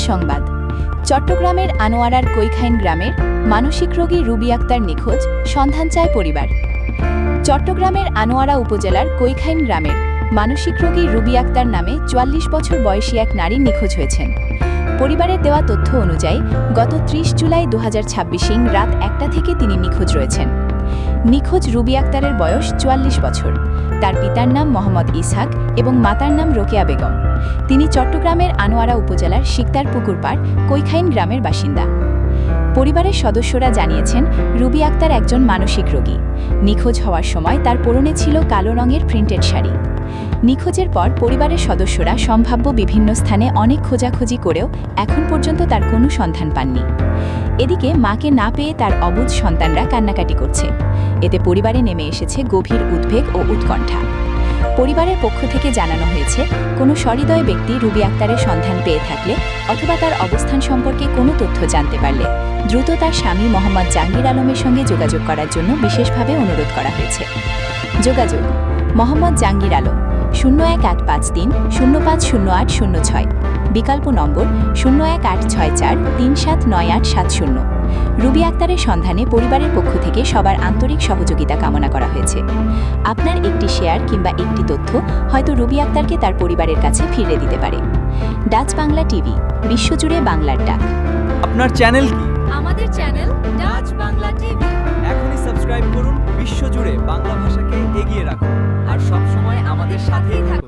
সংবাদ। চট্টগ্রামের আনোয়ারার কৈখাইন গ্রামের মানসিক রোগী রুবি আক্তার নিখোঁজ, সন্ধান চায় পরিবার। চট্টগ্রামের আনোয়ারা উপজেলার কৈখাইন গ্রামের মানসিক রোগী রুবি আক্তার নামে ৪৪ বছর বয়সী এক নারী নিখোঁজ হয়েছেন। পরিবারের দেওয়া তথ্য অনুযায়ী গত ৩০ জুলাই ২০২৬ রাত ১টা থেকে তিনি নিখোঁজ রয়েছেন। নিখোঁজ রুবি আক্তারের বয়স ৪৪ বছর। তার পিতার নাম মোহাম্মদ ইসহাক এবং মাতার নাম রোকেয়া বেগম। তিনি চট্টগ্রামের আনোয়ারা উপজেলার শিকদার পুকুরপাড় কৈখাইন গ্রামের বাসিন্দা। পরিবারের সদস্যরা জানিয়েছেন, রুবি আক্তার একজন মানসিক রোগী। নিখোঁজ হওয়ার সময় তার পরনে ছিল কালো রঙের প্রিন্টেড শাড়ি। নিখোঁজের পর পরিবারের সদস্যরা সম্ভাব্য বিভিন্ন স্থানে অনেক খোঁজাখুঁজি করেও এখন পর্যন্ত তার কোনো সন্ধান পাননি। এদিকে মাকে না পেয়ে তার অবুঝ সন্তানরা কান্নাকাটি করছে। এতে পরিবারে নেমে এসেছে গভীর উদ্বেগ ও উৎকণ্ঠা। পরিবারের পক্ষ থেকে জানানো হয়েছে, কোনো সহৃদয় ব্যক্তি রুবি আক্তারের সন্ধান পেয়ে থাকলে অথবা তার অবস্থান সম্পর্কে কোনো তথ্য জানতে পারলে দ্রুত তার স্বামী মোহাম্মদ জাহাঙ্গীর আলমের সঙ্গে যোগাযোগ করার জন্য বিশেষভাবে অনুরোধ করা হয়েছে। যোগাযোগ: মোহাম্মদ জাহাঙ্গীর আলম 01853 050806, বিকল্প নম্বর 01864 379870। রুবি আক্তারের সন্ধানে পরিবারের পক্ষ থেকে সবার আন্তরিক সহযোগিতা কামনা করা হয়েছে। আপনার একটি শেয়ার কিংবা একটি তথ্য হয়তো রুবি আক্তারকে তার পরিবারের কাছে ফিরিয়ে দিতে পারে। ডাচ বাংলা টিভি, বিশ্বজুড়ে বাংলার ডাক। আপনার চ্যানেল কি? আমাদের চ্যানেল ডাচ বাংলা টিভি। এখনই সাবস্ক্রাইব করুন। বিশ্বজুড়ে বাংলা ভাষাকে এগিয়ে রাখুন আর সব সময় আমাদের সাথেই থাকুন।